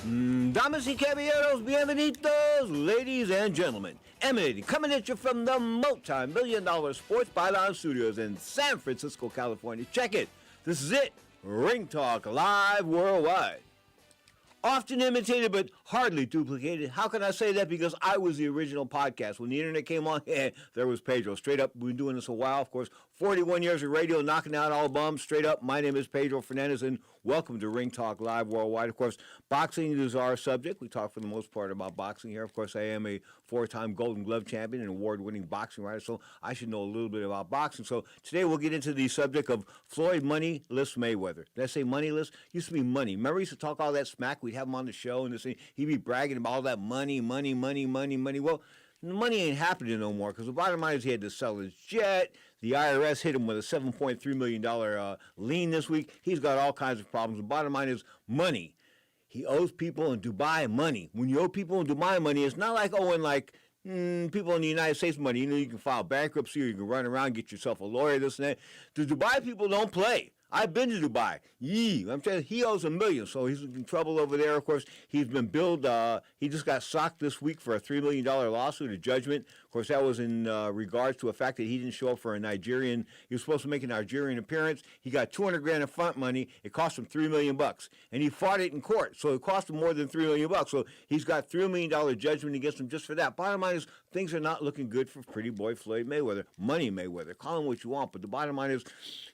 Damas y caballeros, bienvenidos, ladies and gentlemen. Emanating, coming at you from the multi-million-dollar Sports Byline Studios in San Francisco, California. Check it. This is it. Ring Talk Live Worldwide. Often imitated, but hardly duplicated. How can I say that? Because I was the original podcast. When the internet came on, there was Pedro. Straight up, we've been doing this a while. Of course, 41 years of radio, knocking out all bums. Straight up, my name is Pedro Fernandez, and welcome to Ring Talk Live Worldwide. Of course, boxing is our subject. We talk for the most part about boxing here. Of course, I am a four-time Golden Glove champion and award-winning boxing writer, so I should know a little bit about boxing. So today we'll get into the subject of Floyd Moneyless Mayweather. Did I say moneyless? Used to be money. Remember, he used to talk all that smack. We'd have him on the show, and this thing, he'd be bragging about all that money. Well, the money ain't happening no more, because the bottom line is he had to sell his jet. The IRS hit him with a $7.3 million lien this week. He's got all kinds of problems. The bottom line is money. He owes people in Dubai money. When you owe people in Dubai money, it's not like owing people in the United States money. You know, you can file bankruptcy or you can run around, get yourself a lawyer, this and that. The Dubai people don't play. I've been to Dubai. I'm telling you, he owes $1 million, so he's in trouble over there. Of course, he's been billed. He just got socked this week for a $3 million lawsuit, a judgment. Of course, that was in regards to a fact that he didn't show up for a Nigerian. He was supposed to make a Nigerian appearance. He got $200,000 in front money. It cost him $3 million, and he fought it in court, so it cost him more than $3 million. So he's got $3 million judgment against him just for that. Bottom line is things are not looking good for pretty boy Floyd Mayweather, Money Mayweather. Call him what you want, but the bottom line is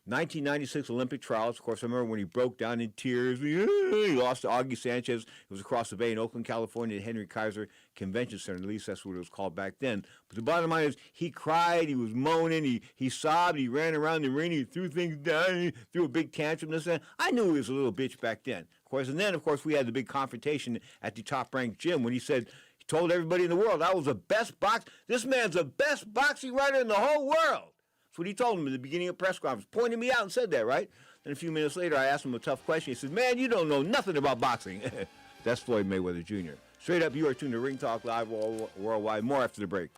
1996 Olympic trials. Of course, I remember when he broke down in tears. He lost to Augie Sanchez. It was across the bay in Oakland, California, at Henry Kaiser Convention Center. At least that's what it was called back then. But the bottom line is he cried, he was moaning, he sobbed, he ran around the ring, he threw things down, he threw a big tantrum. This and that. I knew he was a little bitch back then. Of course, and then, of course, we had the big confrontation at the top-ranked gym when he said, he told everybody in the world, I was the best this man's the best boxing writer in the whole world. That's what he told him at the beginning of the press conference. Pointed me out and said that, right? Then a few minutes later, I asked him a tough question. He said, man, you don't know nothing about boxing. That's Floyd Mayweather Jr. Straight up, you are tuned to Ring Talk Live Worldwide. More after the break.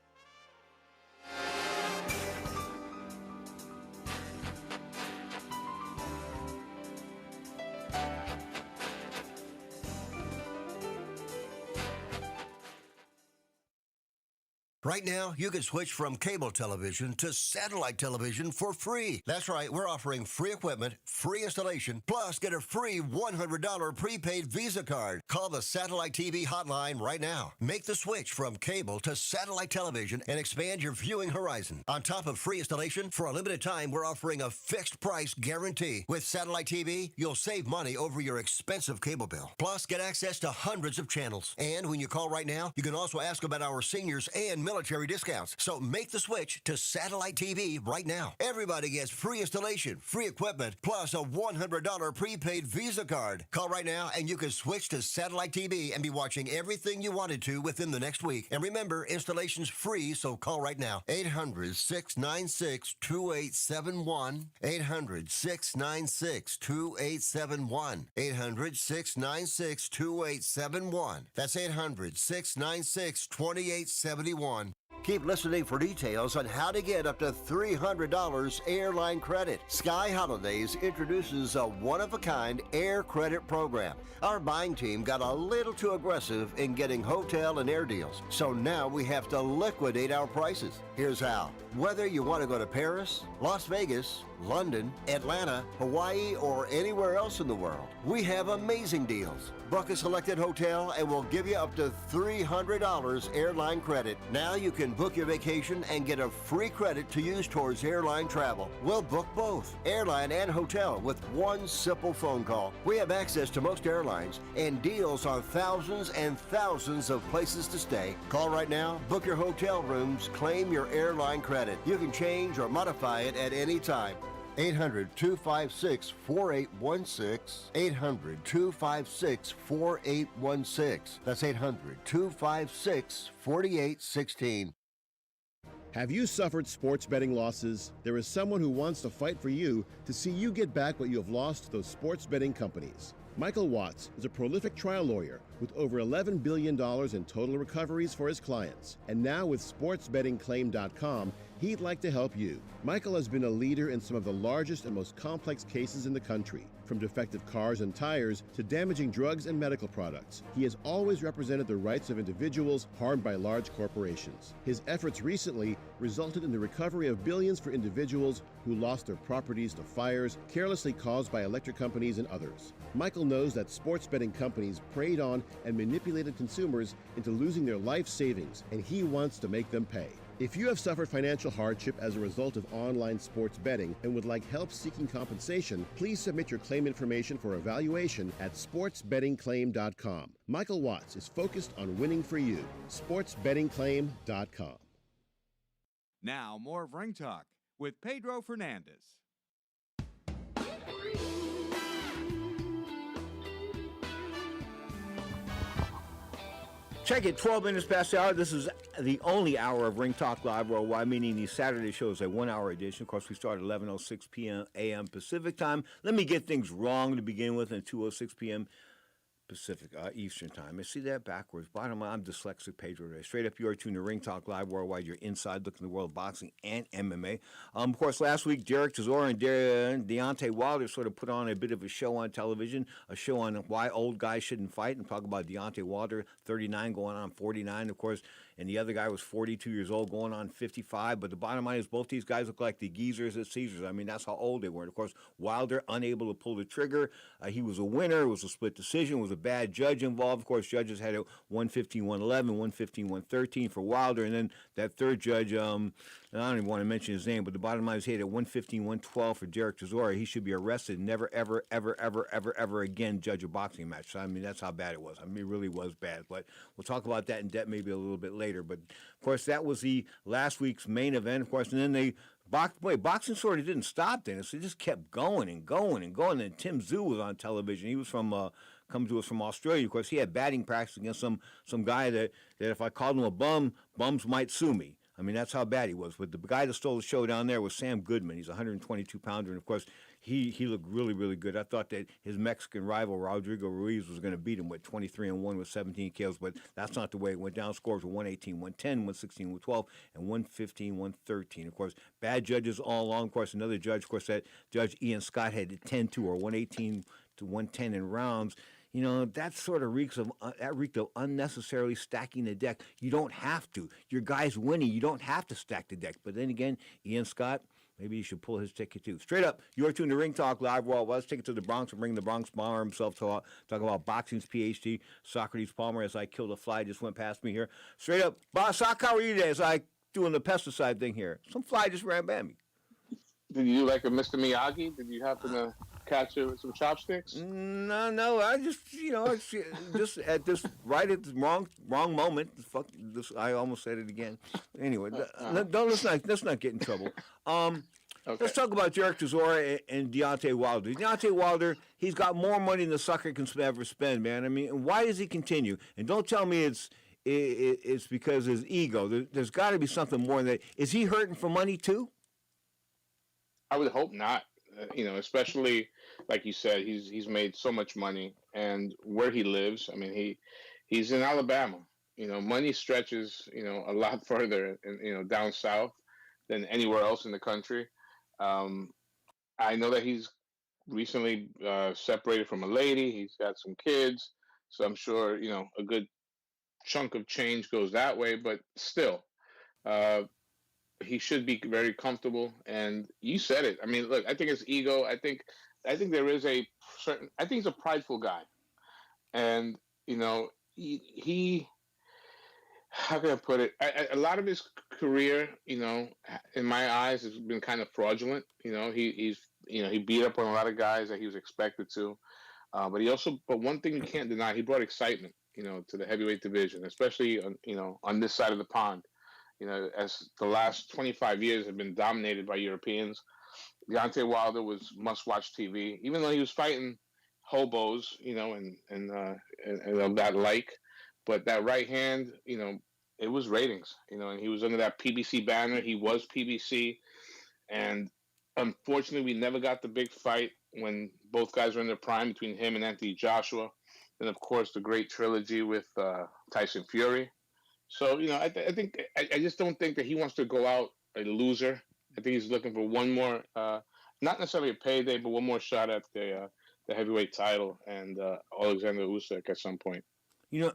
Right now, you can switch from cable television to satellite television for free. That's right, we're offering free equipment, free installation, plus get a free $100 prepaid Visa card. Call the Satellite TV hotline right now. Make the switch from cable to satellite television and expand your viewing horizon. On top of free installation, for a limited time, we're offering a fixed price guarantee. With Satellite TV, you'll save money over your expensive cable bill. Plus, get access to hundreds of channels. And when you call right now, you can also ask about our seniors and military discounts. So make the switch to Satellite TV right now. Everybody gets free installation, free equipment, plus a $100 prepaid Visa card. Call right now and you can switch to Satellite TV and be watching everything you wanted to within the next week. And remember, installation's free, so call right now. 800-696-2871. 800-696-2871. 800-696-2871. That's 800-696-2871. Keep listening for details on how to get up to $300 airline credit. Sky Holidays introduces a one-of-a-kind air credit program. Our buying team got a little too aggressive in getting hotel and air deals, so now we have to liquidate our prices. Here's how. Whether you want to go to Paris, Las Vegas, London, Atlanta, Hawaii, or anywhere else in the world, we have amazing deals. Book a selected hotel and we'll give you up to $300 airline credit. Now you can book your vacation and get a free credit to use towards airline travel. We'll book both, airline and hotel, with one simple phone call. We have access to most airlines and deals on thousands and thousands of places to stay. Call right now, book your hotel rooms, claim your airline credit. You can change or modify it at any time. 800-256-4816. 800-256-4816. That's 800-256-4816. Have you suffered sports betting losses? There is someone who wants to fight for you to see you get back what you have lost to those sports betting companies. Michael Watts is a prolific trial lawyer with over $11 billion in total recoveries for his clients. And now with sportsbettingclaim.com, he'd like to help you. Michael has been a leader in some of the largest and most complex cases in the country, from defective cars and tires to damaging drugs and medical products. He has always represented the rights of individuals harmed by large corporations. His efforts recently resulted in the recovery of billions for individuals who lost their properties to fires carelessly caused by electric companies and others. Michael knows that sports betting companies preyed on and manipulated consumers into losing their life savings, and he wants to make them pay. If you have suffered financial hardship as a result of online sports betting and would like help seeking compensation, please submit your claim information for evaluation at sportsbettingclaim.com. Michael Watts is focused on winning for you. sportsbettingclaim.com. Now, more of Ring Talk with Pedro Fernandez. Check it, 12 minutes past the hour. This is the only hour of Ring Talk Live Worldwide, meaning these Saturday shows a 1 hour edition. Of course, we start at 11:06 p.m. a.m. Pacific time. Let me get things wrong to begin with, and 2:06 p.m. Pacific, Eastern time. I see that backwards. Bottom line, I'm dyslexic, Pedro today. Straight up, you're tuned to Ring Talk Live Worldwide. You're inside looking at the world of boxing and MMA. Of course, last week, Derek Chisora and Deontay Wilder sort of put on a bit of a show on television, a show on why old guys shouldn't fight, and talk about Deontay Wilder, 39, going on 49, of course, and the other guy was 42 years old, going on 55. But the bottom line is both these guys look like the geezers at Caesars. I mean, that's how old they were. And, of course, Wilder unable to pull the trigger. He was a winner. It was a split decision. It was a bad judge involved. Of course, judges had it 115-111, 115-113 for Wilder. And then that third judge, and I don't even want to mention his name, but the bottom line is he had it 115-112 for Derek Chisora. He should be arrested and never, ever, ever, ever, ever, ever again judge a boxing match. So, I mean, that's how bad it was. I mean, it really was bad. But we'll talk about that in depth maybe a little bit later. But, of course, that was the last week's main event, of course. And then they boxing sort of didn't stop then. So it just kept going and going and going. And Tim Tszyu was on television. He was come to us from Australia. Of course, he had batting practice against some guy that if I called him a bum, bums might sue me. I mean, that's how bad he was. But the guy that stole the show down there was Sam Goodman. He's a 122-pounder, and, of course, he looked really, really good. I thought that his Mexican rival, Rodrigo Ruiz, was going to beat him with 23-1 with 17 kills, but that's not the way it went down. Scores were 118, 110, 116, 112, and 115, 113. Of course, bad judges all along. Of course, another judge, of course, that Judge Ian Scott had 10-2 or 118 to 110 in rounds. You know, that sort of reeked of unnecessarily stacking the deck. You don't have to. Your guy's winning. You don't have to stack the deck. But then again, Ian Scott, maybe he should pull his ticket too. Straight up, you're tuned to Ring Talk Live. Well, let's take it to the Bronx and bring the Bronx Bomber himself to talk about boxing's PhD, Socrates Palmer, as I killed a fly just went past me here. Straight up, Sock, how are you today? As I doing the pesticide thing here. Some fly just ran by me. Did you do like a Mr. Miyagi? Did you happen to catch it with some chopsticks? No. I just, just at this wrong moment. Fuck this! I almost said it again. Anyway, let's not get in trouble. Okay. Let's talk about Derek Chisora and Deontay Wilder. Deontay Wilder, he's got more money than the sucker can ever spend, man. I mean, why does he continue? And don't tell me it's because of his ego. There's got to be something more than that. Is he hurting for money too? I would hope not. Especially like you said, he's made so much money, and where he lives, I mean, he's in Alabama. Money stretches, a lot further, down south than anywhere else in the country. I know that he's recently separated from a lady. He's got some kids, so I'm sure a good chunk of change goes that way. But still, he should be very comfortable. And you said it. I mean, look, I think it's ego. I think there is a certain. I think he's a prideful guy, and he how can I put it? A lot of his career, in my eyes, has been kind of fraudulent. He beat up on a lot of guys that he was expected to, but one thing you can't deny, he brought excitement, to the heavyweight division, especially on this side of the pond. As the last 25 years have been dominated by Europeans, Deontay Wilder was must-watch TV, even though he was fighting hobos, and that like. But that right hand, it was ratings, and he was under that PBC banner. He was PBC. And unfortunately, we never got the big fight when both guys are in their prime between him and Anthony Joshua. Then, of course, the great trilogy with Tyson Fury. So, I just don't think that he wants to go out a loser. I think he's looking for one more, not necessarily a payday, but one more shot at the heavyweight title and Alexander Usyk at some point.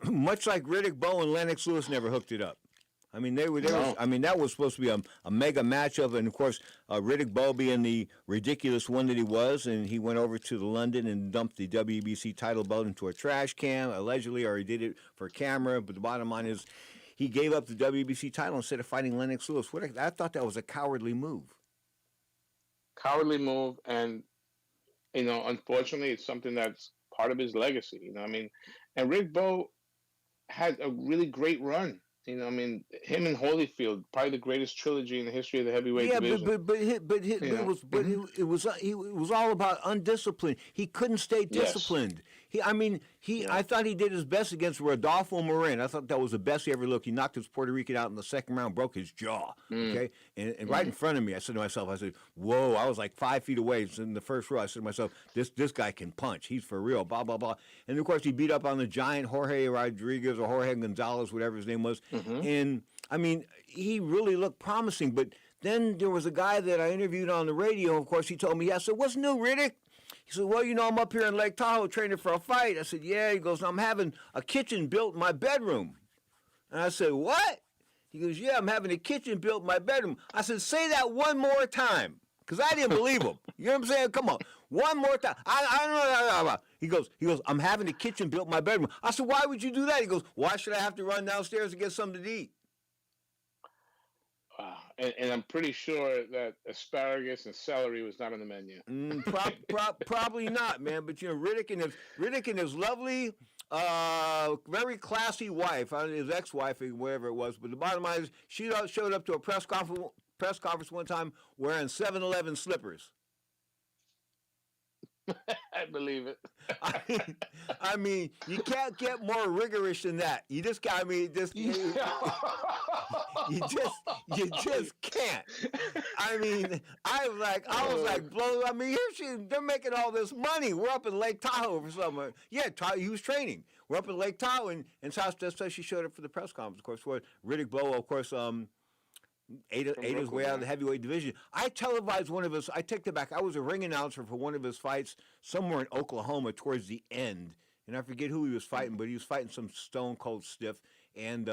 Much like Riddick Bowe and Lennox Lewis never hooked it up. I mean, that was supposed to be a mega matchup, and of course, Riddick Bowe being the ridiculous one that he was, and he went over to London and dumped the WBC title belt into a trash can, allegedly, or he did it for camera. But the bottom line is, he gave up the WBC title instead of fighting Lennox Lewis. I thought that was a cowardly move. Cowardly move, and unfortunately, it's something that's part of his legacy. And Riddick Bowe had a really great run. Him and Holyfield, probably the greatest trilogy in the history of the heavyweight division. It was all about undiscipline. He couldn't stay disciplined. Yes. I thought he did his best against Rodolfo Marin. I thought that was the best he ever looked. He knocked his Puerto Rican out in the second round, broke his jaw. Okay, and right in front of me, I said to myself, "Whoa!" I was like 5 feet away in the first row. I said to myself, "This guy can punch. He's for real." Blah blah blah. And of course, he beat up on the giant Jorge Rodriguez or Jorge Gonzalez, whatever his name was. And he really looked promising. But then there was a guy that I interviewed on the radio. Of course, he told me, I said, "What's new, Riddick?" He said, "Well, I'm up here in Lake Tahoe training for a fight." I said, "Yeah." He goes, "I'm having a kitchen built in my bedroom." And I said, "What?" He goes, "Yeah, I'm having a kitchen built in my bedroom." I said, "Say that one more time," because I didn't believe him. You know what I'm saying? Come on. One more time. I don't know. He goes, "I'm having a kitchen built in my bedroom." I said, "Why would you do that?" He goes, "Why should I have to run downstairs to get something to eat?" Wow. And I'm pretty sure that asparagus and celery was not on the menu. Probably not, man. But Riddick and his lovely, very classy wife, his ex-wife, whatever it was. But the bottom line is, she showed up to a press conference one time wearing 7-Eleven slippers. I believe it. You can't get more rigorous than that. You just got. You just can't. I was like blown. They're making all this money. We're up in Lake Tahoe for somewhere. Yeah, he was training. We're up in Lake Tahoe, and that's how she showed up for the press conference. Of course, for Riddick Bowe, of course, ate his way out of the heavyweight division. I televised one of his. I take that back. I was a ring announcer for one of his fights somewhere in Oklahoma towards the end, and I forget who he was fighting, but he was fighting some stone cold stiff, and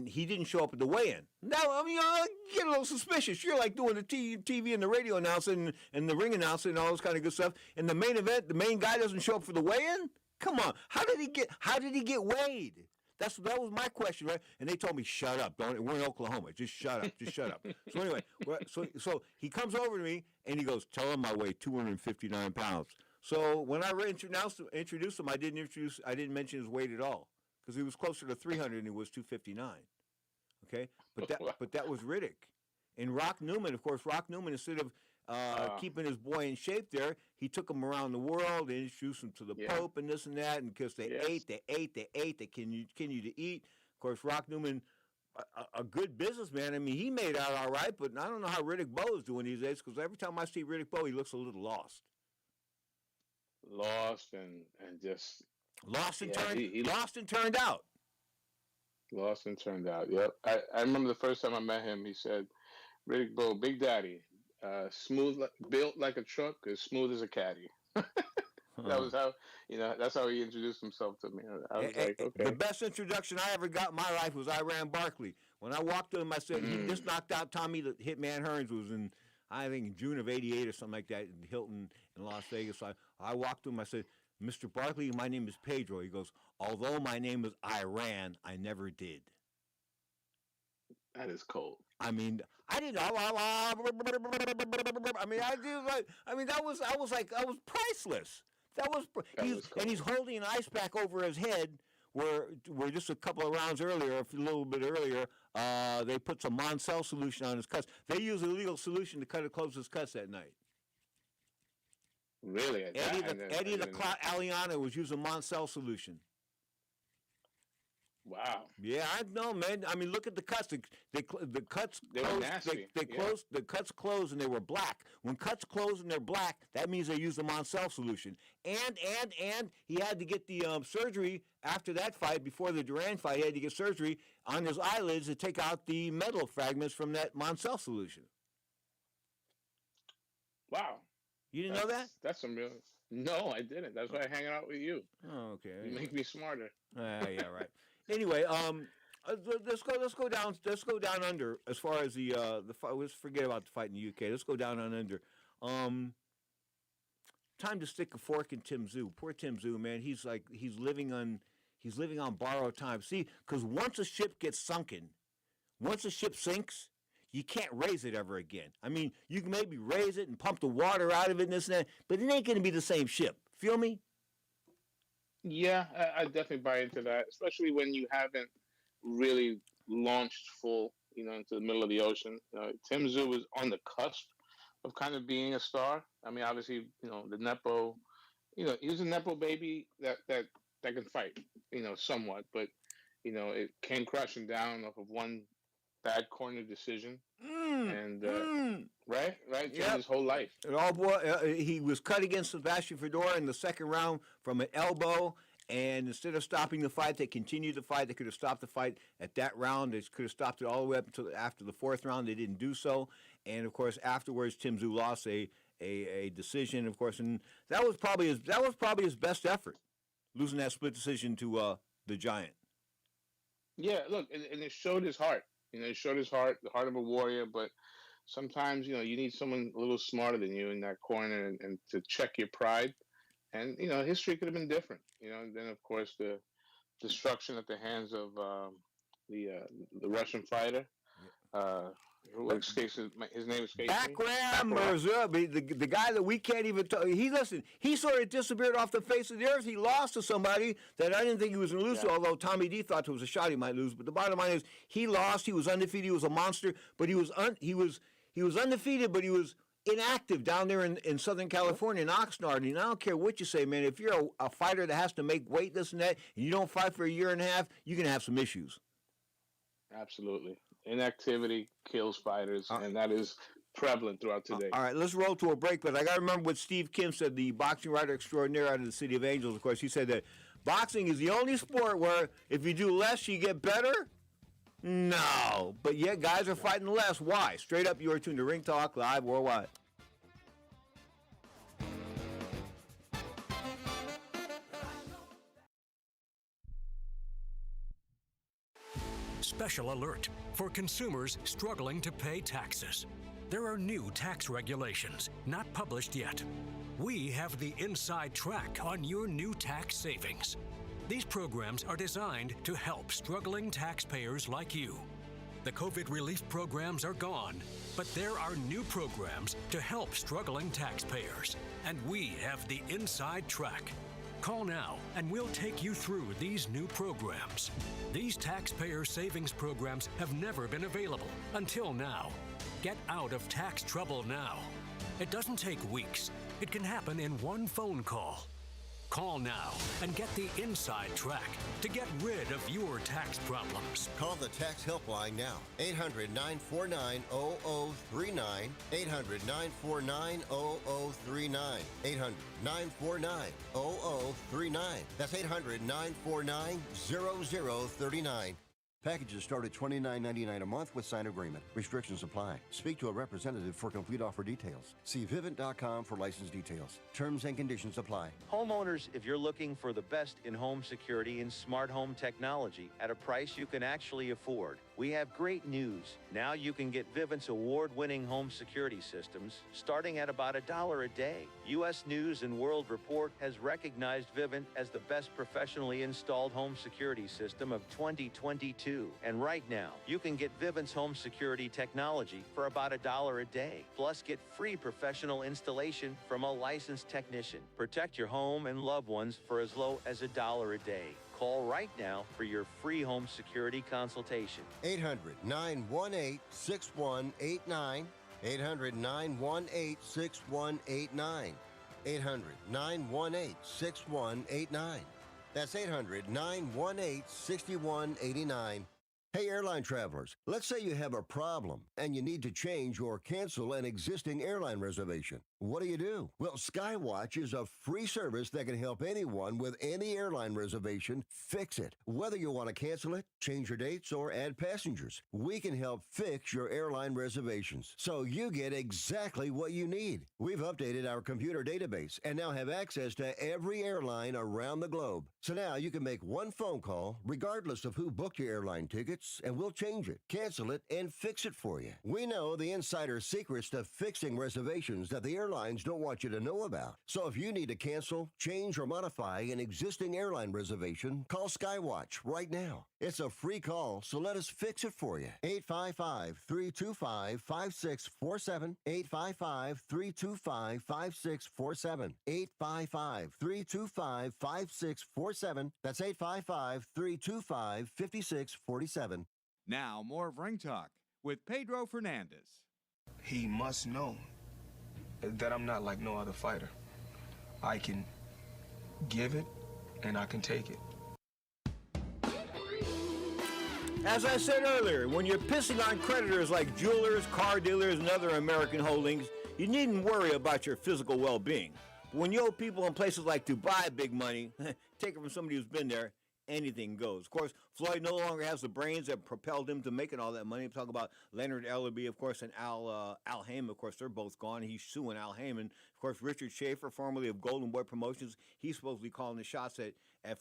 he didn't show up at the weigh-in. Now, I get a little suspicious. You're like doing the TV and the radio announcing and the ring announcing and all this kind of good stuff. In the main event, the main guy doesn't show up for the weigh-in. Come on, how did he get weighed? That was my question, right? And they told me, "Shut up! We're in Oklahoma. Just shut up. Just shut up." So anyway, so he comes over to me and he goes, "Tell him I weigh 259 pounds." So when I introduced him, I didn't mention his weight at all because he was closer to 300 and he was 259. Okay, but that was Riddick, and Rock Newman. Of course, Rock Newman, instead of keeping his boy in shape there, he took him around the world and introduced him to the Pope and this and that, and because they continued to eat. Of course, Rock Newman, a good businessman. He made out all right, but I don't know how Riddick Bowe is doing these days, because every time I see Riddick Bowe, he looks a little lost. Lost and just... Lost and turned out. Lost and turned out, yep. I remember the first time I met him, he said, "Riddick Bowe, Big Daddy, smooth, built like a truck, as smooth as a caddy." That was how, that's how he introduced himself to me. I was like, okay. The best introduction I ever got in my life was Iran Barkley. When I walked to him, I said, he just knocked out Tommy the Hitman Hearns. Was in, I think, June of '88 or something like that in Hilton in Las Vegas. So I walked to him, I said, "Mr. Barkley, my name is Pedro." He goes, "Although my name is Iran, I never did." That is cold. I didn't. I was priceless. And he's holding an ice pack over his head, where just a couple of rounds earlier, a little bit earlier, they put some Moncel solution on his cuts. They use illegal solution to close his cuts that night. Really? Eddie the Clot Aliana was using Moncel solution. Wow. Yeah, I know, man. I mean, look at the cuts. The cuts They were closed. nasty. They Yeah. closed. The cuts closed and they were black. When cuts close and they're black, that means they used the Moncel solution. And he had to get the surgery after that fight. Before the Duran fight, he had to get surgery on his eyelids to take out the metal fragments from that Moncel solution. Wow. You didn't know that? That's some real. No, I didn't. That's why I'm hanging out with you. Oh, okay. You make me smarter. Yeah, right. Anyway, let's go down under as far as the fight. Let's forget about the fight in the UK. Let's go down on under. Time to stick a fork in Tim Tszyu. Poor Tim Tszyu, man. He's living on borrowed time. See, because once a ship gets sunken, once a ship sinks, you can't raise it ever again. I mean, you can maybe raise it and pump the water out of it and this and that, but it ain't going to be the same ship. Feel me? Yeah, I definitely buy into that, especially when you haven't really launched full, into the middle of the ocean. Tim Tszyu was on the cusp of kind of being a star. I mean, obviously, the Nepo, he was a Nepo baby that can fight, somewhat, but, it came crashing down off of one bad corner decision. Right? Changed his whole life. He was cut against Sebastian Fedor in the second round from an elbow, and instead of stopping the fight, they continued the fight. They could have stopped the fight at that round. They could have stopped it all the way up until after the fourth round. They didn't do so, and of course, afterwards, Tim Tszyu lost a decision, of course, and that was probably his best effort, losing that split decision to the Giant. Yeah, look, and it showed his heart. It showed his heart, the heart of a warrior, but sometimes, you need someone a little smarter than you in that corner and to check your pride. And, history could have been different, and then, of course, the destruction at the hands of the Russian fighter. Who escapes his name escapes me. Bakram, the guy that we can't even talk. He sort of disappeared off the face of the earth. He lost to somebody that I didn't think he was going to lose to, although Tommy D thought there was a shot he might lose. But the bottom line is he lost. He was undefeated. He was a monster. But he was undefeated, but he was inactive down there in Southern California in Oxnard. And I don't care what you say, man. If you're a fighter that has to make weight, this and that, and you don't fight for a year and a half, you're going to have some issues. Absolutely. Inactivity kills fighters, and that is prevalent throughout today. All right, let's roll to a break, but I got to remember what Steve Kim said, the boxing writer extraordinaire out of the City of Angels. Of course, he said that boxing is the only sport where if you do less, you get better. No, but yet guys are fighting less. Why? Straight up, you are tuned to Ring Talk Live Worldwide. Special alert for consumers struggling to pay taxes. There are new tax regulations, not published yet. We have the inside track on your new tax savings. These programs are designed to help struggling taxpayers like you. The COVID relief programs are gone, but there are new programs to help struggling taxpayers, and we have the inside track. Call now and we'll take you through these new programs. These taxpayer savings programs have never been available until now. Get out of tax trouble now. It doesn't take weeks. It can happen in one phone call. Call now and get the inside track to get rid of your tax problems. Call the tax helpline now. 800-949-0039. 800-949-0039. 800-949-0039. That's 800-949-0039. Packages start at $29.99 a month with sign agreement. Restrictions apply. Speak to a representative for complete offer details. See Vivint.com for license details. Terms and conditions apply. Homeowners, if you're looking for the best in home security and smart home technology at a price you can actually afford, we have great news. Now you can get Vivint's award-winning home security systems starting at about $1 a day. U.S. News and World Report has recognized Vivint as the best professionally installed home security system of 2022. And right now, you can get Vivint's home security technology for about $1 a day. Plus, get free professional installation from a licensed technician. Protect your home and loved ones for as low as $1 a day. Call right now for your free home security consultation. 800-918-6189. 800-918-6189. 800-918-6189. That's 800-918-6189. Hey, airline travelers, let's say you have a problem and you need to change or cancel an existing airline reservation. What do? Well, Skywatch is a free service that can help anyone with any airline reservation fix it. Whether you want to cancel it, change your dates, or add passengers, we can help fix your airline reservations so you get exactly what you need. We've updated our computer database and now have access to every airline around the globe. So now you can make one phone call regardless of who booked your airline tickets, and we'll change it, cancel it, and fix it for you. We know the insider secrets to fixing reservations that the airlines don't want you to know about. So if you need to cancel, change, or modify an existing airline reservation, call Skywatch right now. It's a free call, so let us fix it for you. 855-325-5647. 855-325-5647. 855-325-5647. That's 855-325-5647. Now, more of Ring Talk with Pedro Fernandez. He must know that I'm not like no other fighter. I can give it and I can take it. As I said earlier, when you're pissing on creditors like jewelers, car dealers, and other American holdings, you needn't worry about your physical well-being. But when you owe people in places like Dubai big money, take it from somebody who's been there, anything goes. Of course, Floyd no longer has the brains that propelled him to making all that money. I'm talking about Leonard Ellerbe, of course, and Al Heyman. Of course, they're both gone. He's suing Al Heyman. Of course, Richard Schaefer, formerly of Golden Boy Promotions, he's supposed to be calling the shots at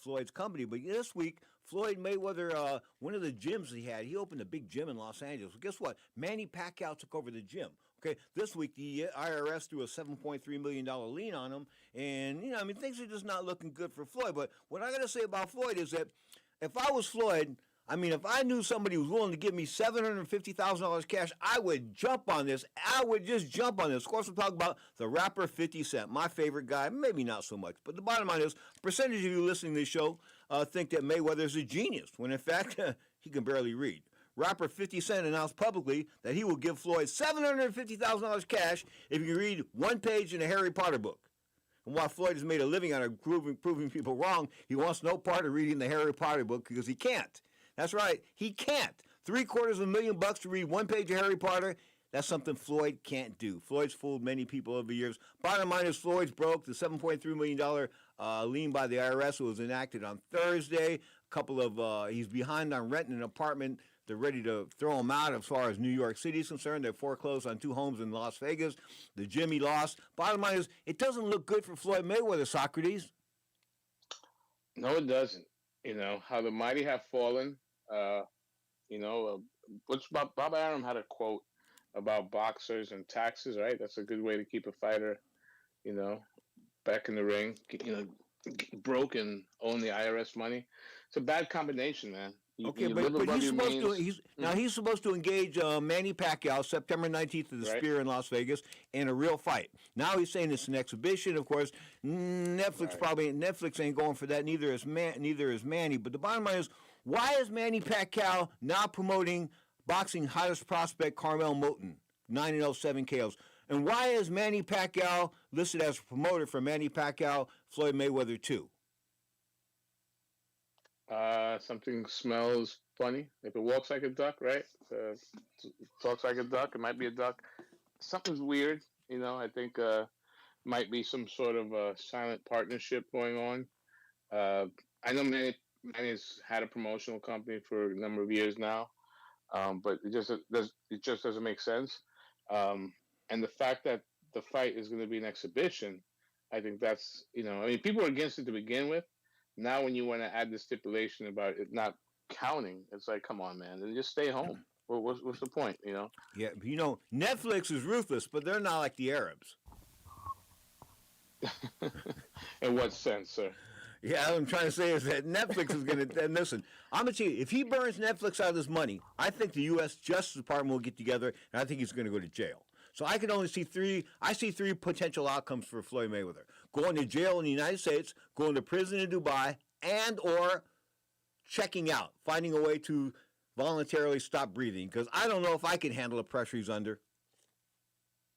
Floyd's company. But this week, Floyd Mayweather, one of the gyms he opened a big gym in Los Angeles. Well, guess what? Manny Pacquiao took over the gym. Okay, this week the IRS threw a $7.3 million lien on him, and things are just not looking good for Floyd. But what I got to say about Floyd is that if I was Floyd, if I knew somebody was willing to give me $750,000 cash, I would jump on this. I would just jump on this. Of course, we're talking about the rapper 50 Cent, my favorite guy. Maybe not so much, but the bottom line is, a percentage of you listening to this show think that Mayweather's a genius, when in fact he can barely read. Rapper 50 Cent announced publicly that he will give Floyd $750,000 cash if he can read one page in a Harry Potter book. And while Floyd has made a living out of proving people wrong, he wants no part of reading the Harry Potter book because he can't. That's right, he can't. $750,000 to read one page of Harry Potter, that's something Floyd can't do. Floyd's fooled many people over the years. Bottom line is Floyd's broke. The $7.3 million lien by the IRS was enacted on Thursday. He's behind on renting an apartment. They're ready to throw him out as far as New York City is concerned. They're foreclosed on 2 homes in Las Vegas. The gym he lost. Bottom line is, it doesn't look good for Floyd Mayweather, Socrates. No, it doesn't. How the mighty have fallen. Bob Arum had a quote about boxers and taxes, right? That's a good way to keep a fighter, back in the ring, broke and own the IRS money. It's a bad combination, man. But he's supposed to engage Manny Pacquiao September 19th at the Sphere in Las Vegas in a real fight. Now he's saying it's an exhibition. Of course, Netflix ain't going for that. Neither is Manny. But the bottom line is, why is Manny Pacquiao now promoting boxing hottest prospect Carmel Moulton, 9-0, 7 KOs? And why is Manny Pacquiao listed as a promoter for Manny Pacquiao, Floyd Mayweather 2? Something smells funny. If it walks like a duck, right? Talks like a duck, it might be a duck. Something's weird. I think might be some sort of a silent partnership going on. I know Manny's had a promotional company for a number of years now, but it just doesn't make sense. And the fact that the fight is going to be an exhibition, I think that's people were against it to begin with. Now, when you want to add the stipulation about it not counting, it's like, come on, man, then just stay home. What's the point, Yeah, Netflix is ruthless, but they're not like the Arabs. In what sense, sir? Yeah, what I'm trying to say is that Netflix is going to, and listen, I'm going to tell you, if he burns Netflix out of this money, I think the U.S. Justice Department will get together, and I think he's going to go to jail. So I can only see three potential outcomes for Floyd Mayweather. Going to jail in the United States, going to prison in Dubai, and or checking out, finding a way to voluntarily stop breathing, because I don't know if I can handle the pressure he's under.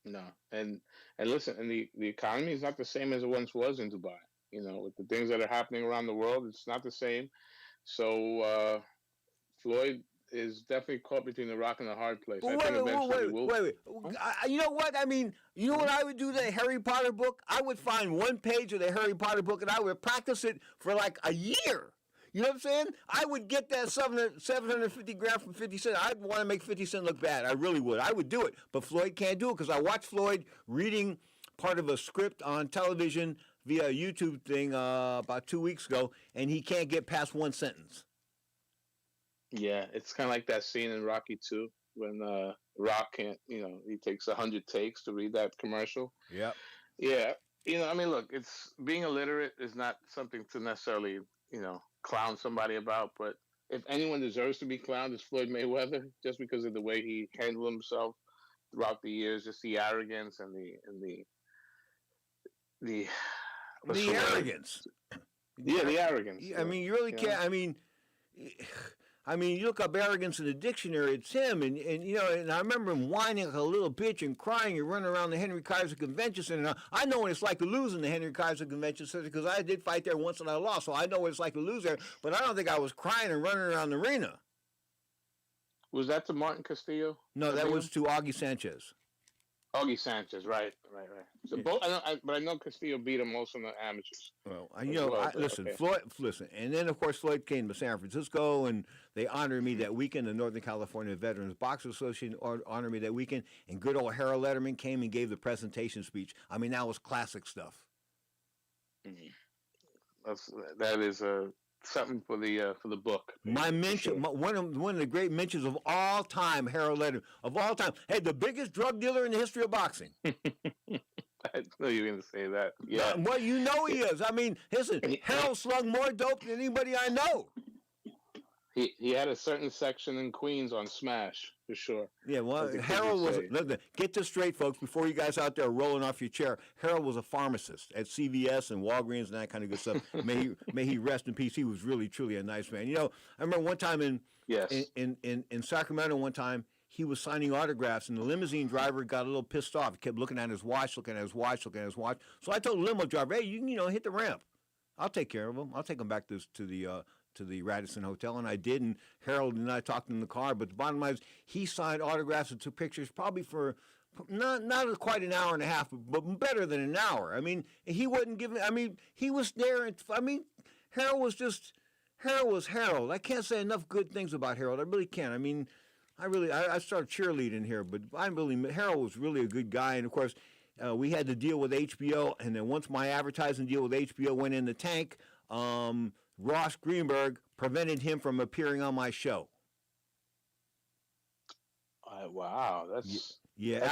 No, and listen, and the economy is not the same as it once was in Dubai. with the things that are happening around the world, it's not the same. So Floyd is definitely caught between the rock and the hard place. Well, I think eventually he will. wait. You know what? I mean, you know what I would do to the Harry Potter book? I would find one page of the Harry Potter book and I would practice it for like a year. You know what I'm saying? I would get that 750 grand from 50 Cent. I'd want to make 50 Cent look bad. I really would. I would do it. But Floyd can't do it because I watched Floyd reading part of a script on television via a YouTube thing about 2 weeks ago, and he can't get past one sentence. Yeah, it's kind of like that scene in Rocky 2 when Rock can't, he takes 100 takes to read that commercial. Yep. Yeah. I mean, look, it's being illiterate is not something to necessarily, clown somebody about, but if anyone deserves to be clowned, it's Floyd Mayweather, just because of the way he handled himself throughout the years, just the arrogance and the arrogance. Yeah, the arrogance. I mean, you really can't. I mean, you look up arrogance in the dictionary, it's him, and I remember him whining like a little bitch and crying and running around the Henry Kaiser Convention Center. I know what it's like to lose in the Henry Kaiser Convention Center because I did fight there once and I lost, so I know what it's like to lose there, but I don't think I was crying and running around the arena. Was that to Martin Castillo? No, that was to Augie Sanchez. Augie Sanchez, right. So both, but I know Castillo beat him most in the amateurs. Well, listen, okay. Floyd, and then of course Floyd came to San Francisco, and they honored me that weekend. The Northern California Veterans Boxers Association honored me that weekend, and good old Harold Letterman came and gave the presentation speech. I mean, that was classic stuff. That is something for the book. My mention, one of the great mentions of all time, Harold Letterman, of all time. Hey, the biggest drug dealer in the history of boxing. I knew you were going to say that. Yeah. Well, you know he is. I mean, listen, Harold slung more dope than anybody I know. He had a certain section in Queens on Smash, for sure. Yeah, well, Harold was, get this straight, folks, before you guys out there are rolling off your chair. Harold was a pharmacist at CVS and Walgreens and that kind of good stuff. May he rest in peace. He was really, truly a nice man. I remember one time in Sacramento one time, he was signing autographs, and the limousine driver got a little pissed off. He kept looking at his watch. So I told the limo driver, hey, you can hit the ramp. I'll take care of him. I'll take him back to the Radisson Hotel, and I did, and Harold and I talked in the car, but the bottom line is he signed autographs and took pictures probably for not quite an hour and a half, but better than an hour. I mean, he wasn't giving, he was there, and Harold was Harold. I can't say enough good things about Harold. I really can't. I mean, I started cheerleading here, but Harold was really a good guy, and of course, we had to deal with HBO, and then once my advertising deal with HBO went in the tank, Ross Greenberg prevented him from appearing on my show. Wow, that's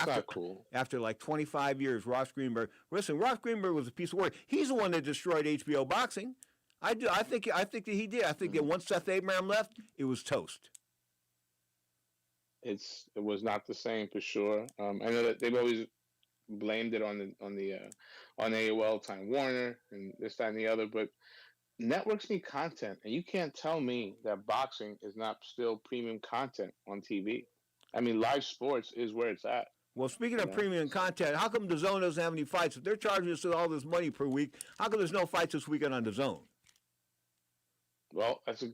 not cool. After like 25 years, Ross Greenberg was a piece of work. He's the one that destroyed HBO boxing. I think that he did. I think that once Seth Abraham left, it was toast. It was not the same for sure. I know that they've always blamed it on AOL, Time Warner, and this, that, and the other, but networks need content, and you can't tell me that boxing is not still premium content on TV. I mean, live sports is where it's at. Well, speaking of premium content, how come DAZN doesn't have any fights? If they're charging us all this money per week, how come there's no fights this weekend on DAZN? Well, that's a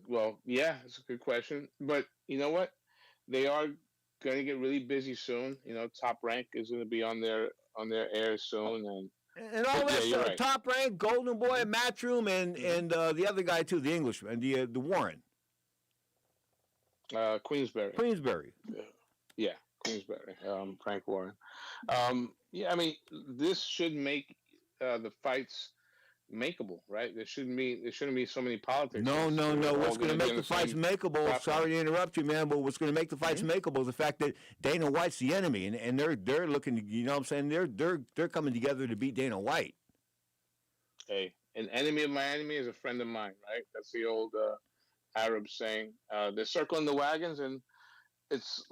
good question. But you know what? They are going to get really busy soon. Top Rank is going to be on their air soon, and all that stuff. Right. Top Rank, Golden Boy, Matchroom, and the other guy too, the Englishman, the Warren. Queensberry. Yeah, Queensberry. Frank Warren. I mean, this should make the fights makeable, right? There shouldn't be so many politics. No. What's going to make the fights makeable? Sorry to interrupt you, man, but what's going to make the fights makeable is the fact that Dana White's the enemy, and they're looking to, you know what I'm saying? They're coming together to beat Dana White. Hey, an enemy of my enemy is a friend of mine, right? That's the old Arab saying. They're circling the wagons, and it's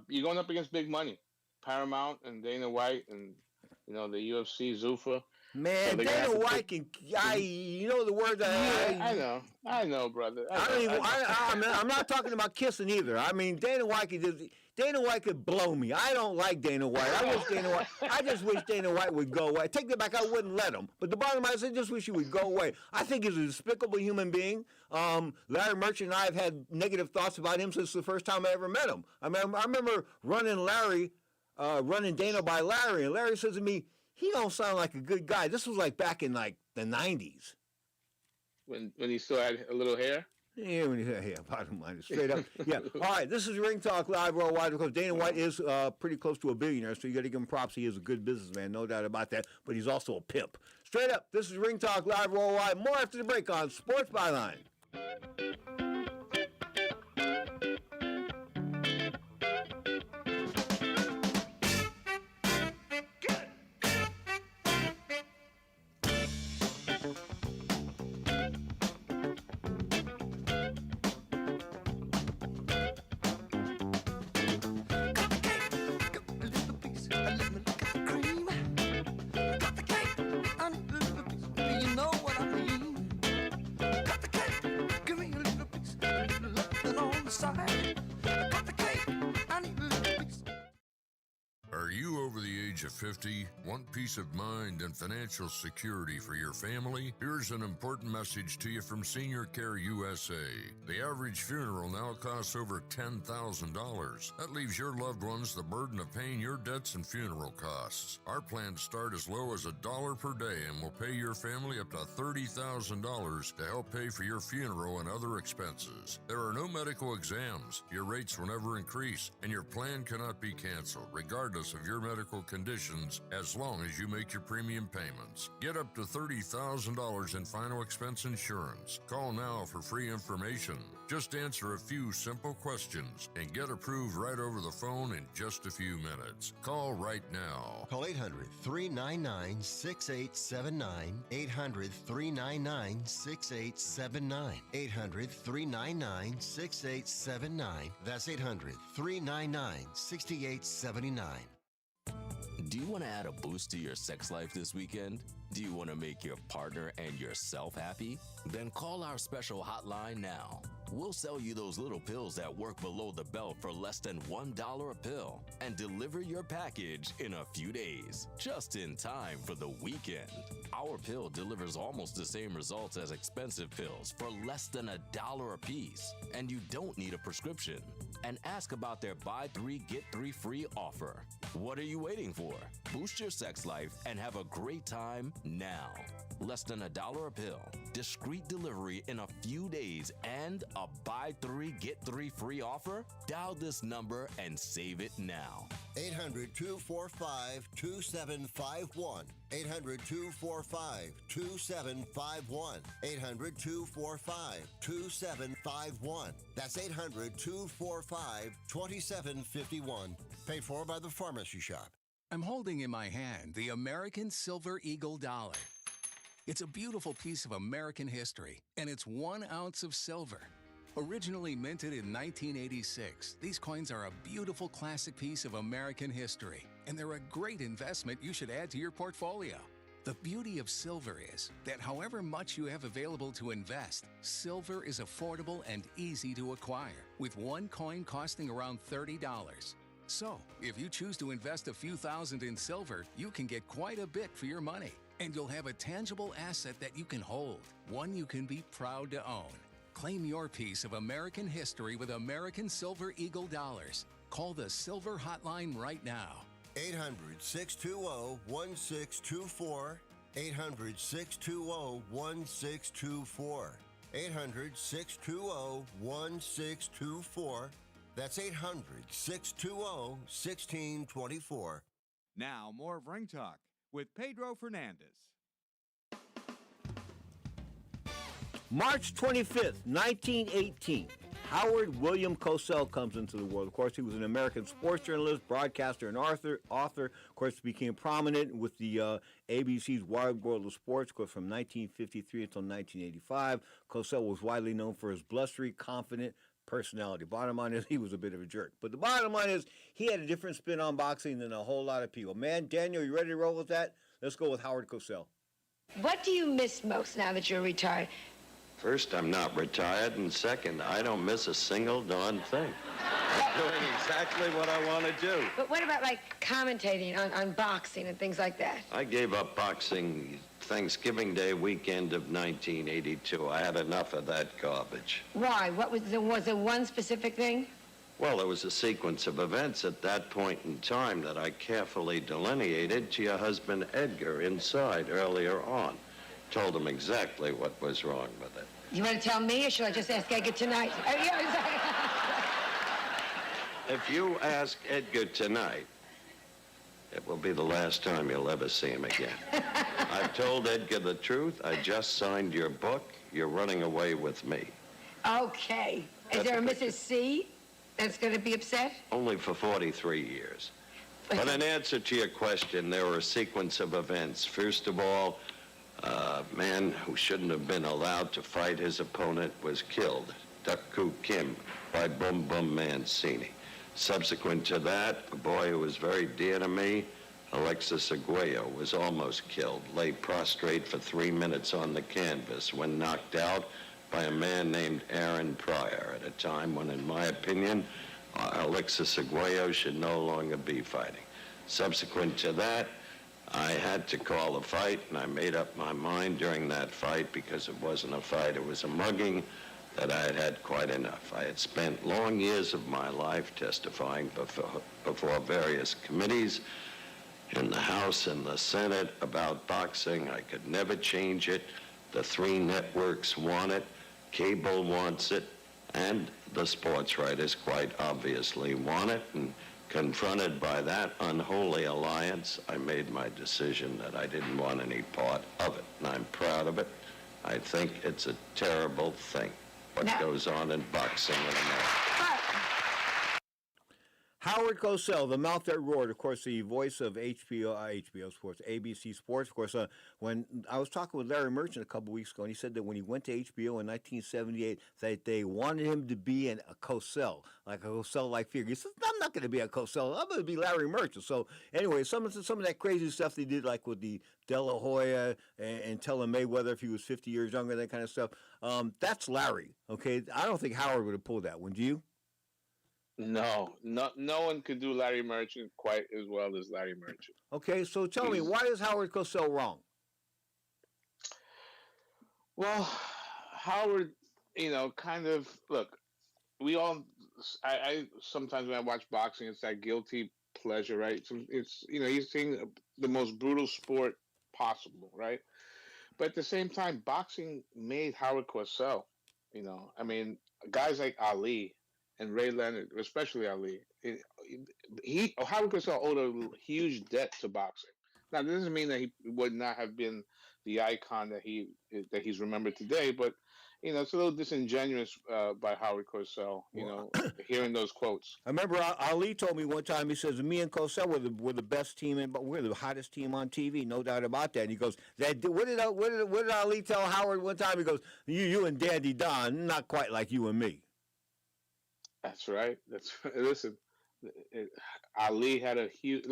you're going up against big money, Paramount and Dana White, and the UFC, Zuffa. Man, Dana White you know the word I know, brother. I'm not talking about kissing either. I mean, Dana White Dana White could blow me. I don't like Dana White. I just wish Dana White would go away. Take that back. I wouldn't let him. But the bottom line is I just wish he would go away. I think he's a despicable human being. Larry Merchant and I have had negative thoughts about him since the first time I ever met him. I remember running Dana by Larry, and Larry says to me, he don't sound like a good guy. This was like back in like the 90s. When he still had a little hair? Yeah, bottom line is straight up. Yeah. All right, this is Ring Talk Live Worldwide because Dana White is pretty close to a billionaire, so you got to give him props. He is a good businessman, no doubt about that, but he's also a pimp. Straight up, this is Ring Talk Live Worldwide. More after the break on Sports Byline. Are you over the age of 50? Want peace of mind and financial security for your family? Here's an important message to you from Senior Care USA. The average funeral now costs over $10,000. That leaves your loved ones the burden of paying your debts and funeral costs. Our plans start as low as $1 per day and will pay your family up to $30,000 to help pay for your funeral and other expenses. There are no medical exams. Your rates will never increase, and your plan cannot be canceled, regardless of your medical conditions, as long as you make your premium payments. Get up to $30,000 in final expense insurance. Call now for free information. Just answer a few simple questions and get approved right over the phone in just a few minutes. Call right now. Call 800-399-6879. 800-399-6879. 800-399-6879. That's 800-399-6879. Do you want to add a boost to your sex life this weekend? Do you want to make your partner and yourself happy? Then call our special hotline now. We'll sell you those little pills that work below the belt for less than $1 a pill and deliver your package in a few days, just in time for the weekend. Our pill delivers almost the same results as expensive pills for less than $1 a piece, and you don't need a prescription. And ask about their buy 3 get 3 free offer. What are you waiting for? Boost your sex life and have a great time now. Less than $1 a pill, discreet delivery in a few days, and a buy 3 get 3 free offer? Dial this number and save it now. 800-245-2751. 800-245-2751. 800-245-2751. That's 800-245-2751. Paid for by the Pharmacy Shop. I'm holding in my hand the American Silver Eagle dollar. It's a beautiful piece of American history, and it's 1 ounce of silver. Originally minted in 1986, these coins are a beautiful classic piece of American history, and they're a great investment you should add to your portfolio. The beauty of silver is that however much you have available to invest, silver is affordable and easy to acquire, with one coin costing around $30. So, if you choose to invest a few thousand in silver, you can get quite a bit for your money, and you'll have a tangible asset that you can hold, one you can be proud to own. Claim your piece of American history with American Silver Eagle dollars. Call the Silver Hotline right now. 800-620-1624. 800-620-1624. 800-620-1624. That's 800-620-1624. Now, more of Ring Talk with Pedro Fernandez. March 25th, 1918, Howard William Cosell comes into the world. Of course, he was an American sports journalist, broadcaster, and author. Of course, became prominent with the ABC's Wild World of Sports. Of course, from 1953 until 1985, Cosell was widely known for his blustery, confident personality. Bottom line is he was a bit of a jerk. But the bottom line is he had a different spin on boxing than a whole lot of people. Man, Daniel, you ready to roll with that? Let's go with Howard Cosell. What do you miss most now that you're retired? First, I'm not retired, and second, I don't miss a single darn thing. doing exactly what I want to do. But what about, like, commentating on boxing and things like that? I gave up boxing Thanksgiving Day weekend of 1982. I had enough of that garbage. Why? Was there one specific thing? Well, there was a sequence of events at that point in time that I carefully delineated to your husband Edgar inside earlier on. Told him exactly what was wrong with it. You want to tell me, or should I just ask Edgar tonight? Yeah, exactly. If you ask Edgar tonight, it will be the last time you'll ever see him again. I've told Edgar the truth. I just signed your book. You're running away with me. Okay. Is there a Mrs. C that's going to be upset? Only for 43 years. But in answer to your question, there were a sequence of events. First of all, a man who shouldn't have been allowed to fight his opponent was killed, Duck Koo Kim, by Bum Bum Mancini. Subsequent to that, a boy who was very dear to me, Alexis Aguayo, was almost killed, lay prostrate for 3 minutes on the canvas when knocked out by a man named Aaron Pryor at a time when, in my opinion, Alexis Aguayo should no longer be fighting. Subsequent to that, I had to call a fight, and I made up my mind during that fight, because it wasn't a fight, it was a mugging, that I had had quite enough. I had spent long years of my life testifying before various committees in the House and the Senate about boxing. I could never change it. The 3 networks want it, cable wants it, and the sports writers quite obviously want it. And confronted by that unholy alliance, I made my decision that I didn't want any part of it, and I'm proud of it. I think it's a terrible thing, what goes on in boxing in America. Howard Cosell, the mouth that roared, of course, the voice of HBO Sports, ABC Sports. Of course, when I was talking with Larry Merchant a couple weeks ago, and he said that when he went to HBO in 1978, that they wanted him to be a Cosell, like a Cosell-like figure. He says, I'm not going to be a Cosell. I'm going to be Larry Merchant. So anyway, some of that crazy stuff they did, like with the De La Hoya and telling Mayweather if he was 50 years younger, that kind of stuff, that's Larry, okay? I don't think Howard would have pulled that one. Do you? No one could do Larry Merchant quite as well as Larry Merchant. Okay, so tell me, why is Howard Cosell wrong? Well, Howard, kind of, look, I sometimes when I watch boxing, it's that guilty pleasure, right? It's, he's seeing the most brutal sport possible, right? But at the same time, boxing made Howard Cosell, I mean, guys like Ali and Ray Leonard, especially Ali, Howard Cosell owed a huge debt to boxing. Now, that doesn't mean that he would not have been the icon that he's remembered today, but it's a little disingenuous by Howard Cosell, hearing those quotes. I remember Ali told me one time, he says, me and Cosell were the best team, but we're the hottest team on TV, no doubt about that. And he goes, what did Ali tell Howard one time? He goes, you and Dandy Don, not quite like you and me. That's right. Listen, Ali had a huge,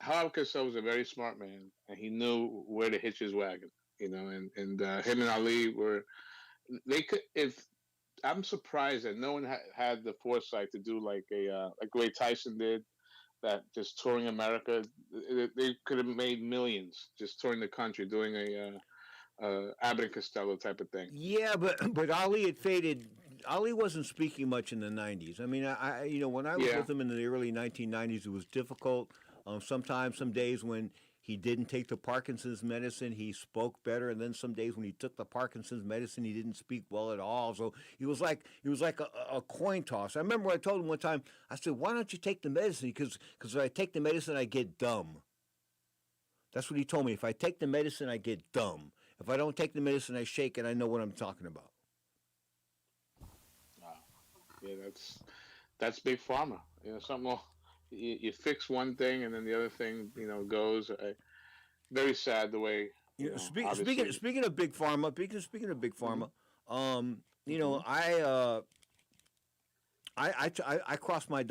Howard Cosell was a very smart man, and he knew where to hitch his wagon, and him and Ali I'm surprised that no one had the foresight to do like the way Tyson did, that just touring America. They could have made millions just touring the country, doing Abbott and Costello type of thing. Yeah, but Ali had faded. Ali wasn't speaking much in the 90s. I mean, when I was with him in the early 1990s, it was difficult. Sometimes, some days when he didn't take the Parkinson's medicine, he spoke better, and then some days when he took the Parkinson's medicine, he didn't speak well at all. So he was like a coin toss. I remember I told him one time, I said, "Why don't you take the medicine? Because if I take the medicine, I get dumb." That's what he told me. If I take the medicine, I get dumb. If I don't take the medicine, I shake, and I know what I'm talking about. Yeah, that's big pharma. Something you fix one thing and then the other thing, goes. Very sad the way. Speaking of big pharma, I cross my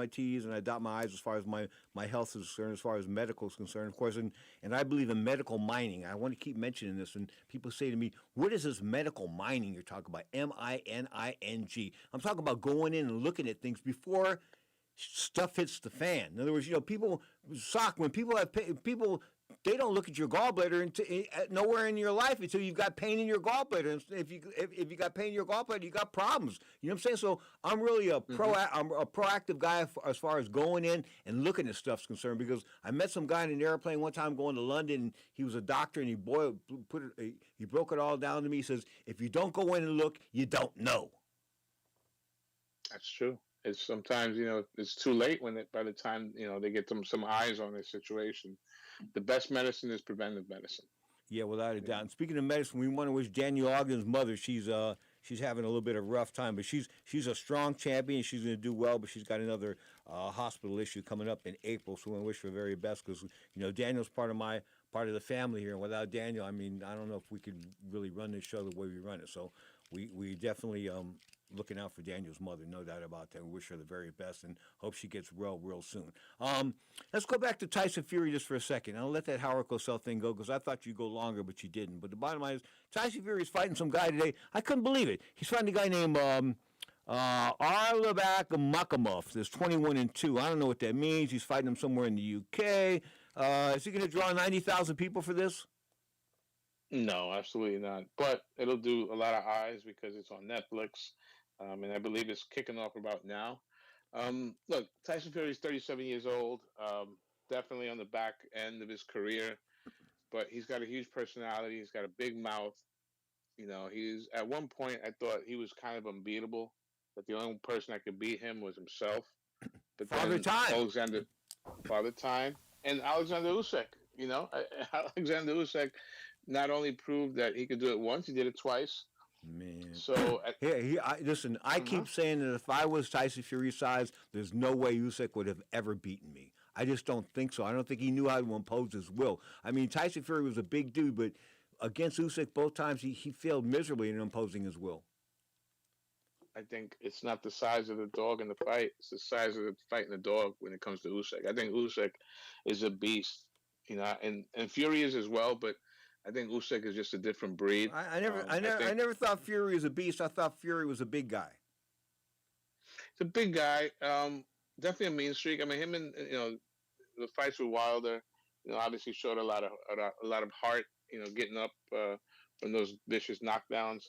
T's and I dot my I's as far as my health is concerned, as far as medical is concerned, of course, and I believe in medical mining. I want to keep mentioning this, and people say to me, "What is this medical mining you're talking about?" MINING. I'm talking about going in and looking at things before stuff hits the fan. In other words, people when people have people. They don't look at your gallbladder nowhere in your life until you've got pain in your gallbladder. And if you got pain in your gallbladder, you got problems. You know what I'm saying? So I'm really I'm a proactive guy as far as going in and looking at stuff's concerned, because I met some guy in an airplane one time going to London. And he was a doctor, and he broke it all down to me. He says, if you don't go in and look, you don't know. That's true. It's sometimes, it's too late by the time, they get some eyes on their situation. The best medicine is preventive medicine. Yeah, without a doubt. And speaking of medicine, we want to wish Danielle Ogden's mother, she's having a little bit of a rough time, but she's a strong champion. She's going to do well, but she's got another hospital issue coming up in April, so we want to wish her the very best, because, Daniel's part of the family here, and without Daniel, I mean, I don't know if we could really run this show the way we run it. So we definitely looking out for Daniel's mother, no doubt about that. We wish her the very best and hope she gets well real soon. Let's go back to Tyson Fury just for a second. I'll let that Howard Cosell thing go, because I thought you'd go longer, but you didn't. But the bottom line is, Tyson Fury is fighting some guy today. I couldn't believe it. He's fighting a guy named Arlabak Makamov. There's 21-2. I don't know what that means. He's fighting him somewhere in the UK. Is he going to draw 90,000 people for this? No, absolutely not. But it'll do a lot of eyes because it's on Netflix. And I believe it's kicking off about now. Look, Tyson Fury is 37 years old, definitely on the back end of his career, but he's got a huge personality. He's got a big mouth. At one point, I thought he was kind of unbeatable, that the only person that could beat him was himself. But Father Time. Father Time, and Alexander Usyk. Alexander Usyk not only proved that he could do it once, he did it twice. Man. So listen, I keep saying that if I was Tyson Fury's size, there's no way Usyk would have ever beaten me. I just don't think so. I don't think he knew how to impose his will. I mean, Tyson Fury was a big dude, but against Usyk both times he failed miserably in imposing his will. I think it's not the size of the dog in the fight; it's the size of the fight in the dog when it comes to Usyk. I think Usyk is a beast, and Fury is as well, but I think Usyk is just a different breed. I never thought Fury was a beast. I thought Fury was a big guy. He's a big guy. Definitely a mean streak. I mean, him and the fights with Wilder, obviously showed a lot of heart. Getting up from those vicious knockdowns,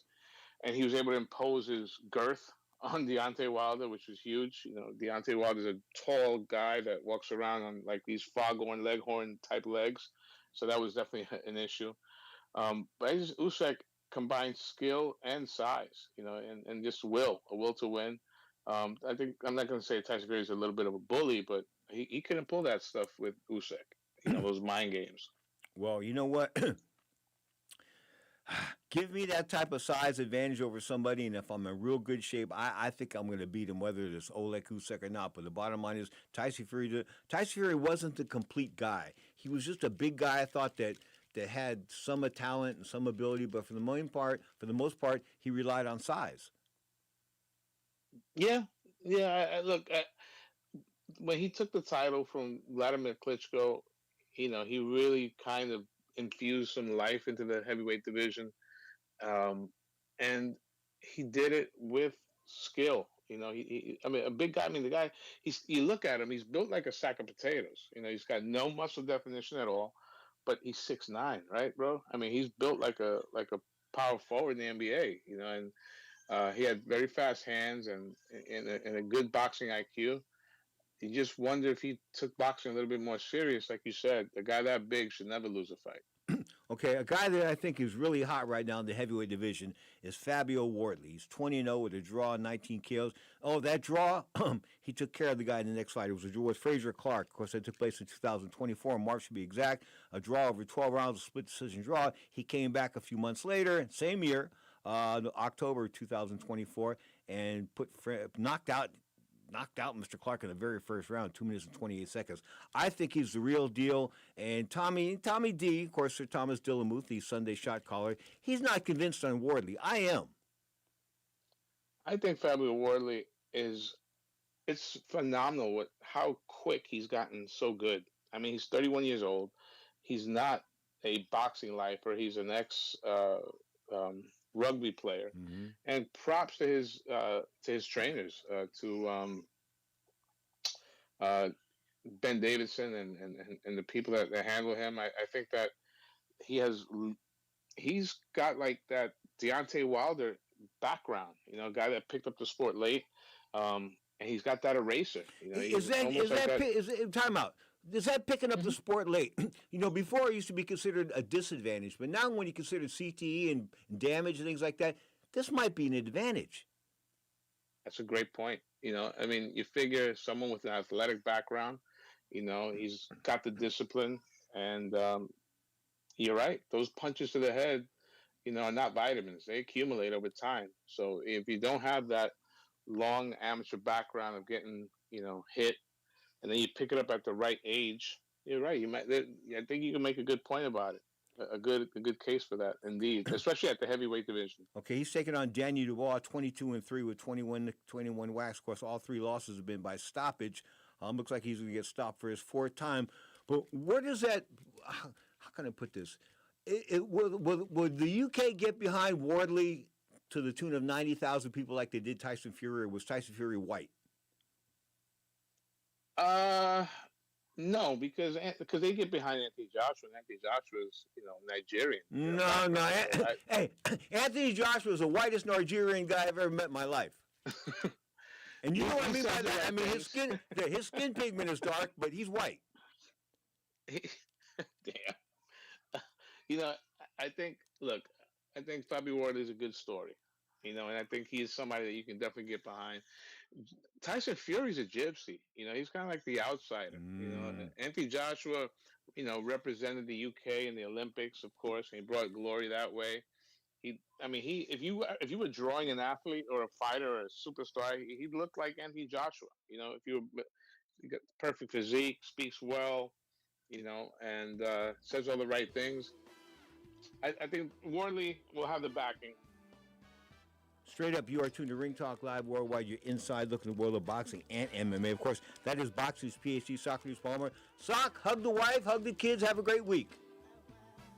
and he was able to impose his girth on Deontay Wilder, which was huge. Deontay Wilder is a tall guy that walks around on like these foghorn leghorn type legs. So that was definitely an issue. But Usyk combines skill and size, and just a will to win. I think I'm not going to say Tyson Fury is a little bit of a bully, but he couldn't pull that stuff with Usyk, those mind games. Well, you know what? Give me that type of size advantage over somebody, and if I'm in real good shape, I think I'm going to beat him, whether it's Oleg Usyk or not. But the bottom line is, Tyson Fury wasn't the complete guy. He was just a big guy. I thought that had some talent and some ability, but for the most part, he relied on size. Yeah. Look, when he took the title from Vladimir Klitschko, he really kind of infused some life into the heavyweight division, and he did it with skill. A big guy. I mean, the guy. You look at him; he's built like a sack of potatoes. He's got no muscle definition at all, but he's 6'9", right, bro? I mean, he's built like a power forward in the NBA. And he had very fast hands and a good boxing IQ. You just wonder if he took boxing a little bit more serious. Like you said, a guy that big should never lose a fight. Okay, a guy that I think is really hot right now in the heavyweight division is Fabio Wardley. He's 20-0 with a draw, 19 KOs. Oh, that draw, he took care of the guy in the next fight. It was a draw with Fraser Clark. Of course, that took place in 2024, in March to be exact. A draw over 12 rounds, a split decision draw. He came back a few months later, same year, October 2024, and knocked out Mr. Clark in the very first round, 2 minutes and 28 seconds. I think he's the real deal. And Tommy D, of course, Sir Thomas Dillamuth, the Sunday shot caller, he's not convinced on Wardley. I am. I think Fabio Wardley is it's phenomenal how quick he's gotten so good. I mean, he's 31 years old. He's not a boxing lifer. He's an ex rugby player, and props to his trainers, uh, Ben Davidson and the people that handle him. I think that he has he's got like that Deontay Wilder background, a guy that picked up the sport late, and he's got that eraser. Time out? Is that picking up the sport late? Before it used to be considered a disadvantage, but now when you consider CTE and damage and things like that, this might be an advantage. That's a great point. I mean, you figure someone with an athletic background, he's got the discipline, and you're right. Those punches to the head, are not vitamins. They accumulate over time. So if you don't have that long amateur background of getting, hit, and then you pick it up at the right age, you're right. I think you can make a good point about it. A good case for that, indeed, especially at the heavyweight division. Okay, he's taking on Daniel Dubois, 22-3 with 21 whacks. Of course, all three losses have been by stoppage. Looks like he's going to get stopped for his fourth time. But where does that? How can I put this? Would the UK get behind Wardley to the tune of 90,000 people like they did Tyson Fury, or was Tyson Fury white? No, because they get behind Anthony Joshua, and Anthony Joshua is, Nigerian. No. Hey, Anthony Joshua is the whitest Nigerian guy I've ever met in my life. And you know what I mean by that? I mean, his skin pigment is dark, but he's white. Damn. I think Fabi Ward is a good story, and I think he's somebody that you can definitely get behind. Tyson Fury's a gypsy, he's kind of like the outsider. Anthony Joshua, represented the UK in the Olympics, of course, and he brought glory that way. If you were drawing an athlete or a fighter or a superstar, he'd look like Anthony Joshua. If you got perfect physique, speaks well, and says all the right things. I think Wardley will have the backing. Straight up, you are tuned to Ring Talk Live Worldwide. You're inside looking at the world of boxing and MMA. Of course, that is Boxing's PhD, Socrates Palmer. Sock, hug the wife, hug the kids. Have a great week.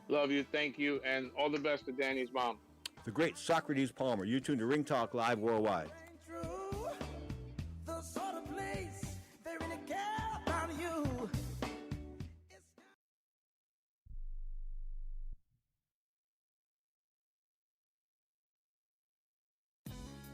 Love you. Thank you. And all the best to Danny's mom. The great Socrates Palmer. You're tuned to Ring Talk Live Worldwide.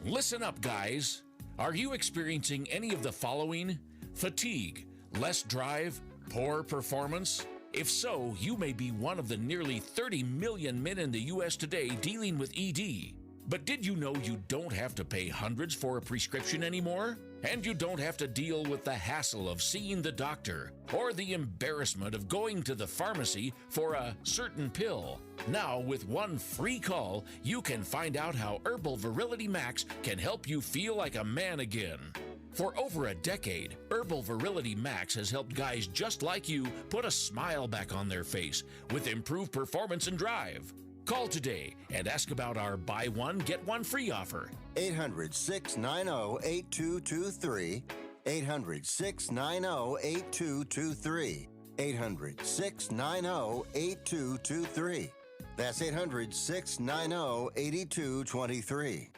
Listen up, guys. Are you experiencing any of the following? Fatigue, less drive, poor performance? If so, you may be one of the nearly 30 million men in the U.S. today dealing with ED. But did you know you don't have to pay hundreds for a prescription anymore? And you don't have to deal with the hassle of seeing the doctor or the embarrassment of going to the pharmacy for a certain pill. Now, with one free call, you can find out how Herbal Virility Max can help you feel like a man again. For over a decade, Herbal Virility Max has helped guys just like you put a smile back on their face with improved performance and drive. Call today and ask about our buy one, get one free offer. 800-690-8223. 800-690-8223. 800-690-8223. That's 800-690-8223.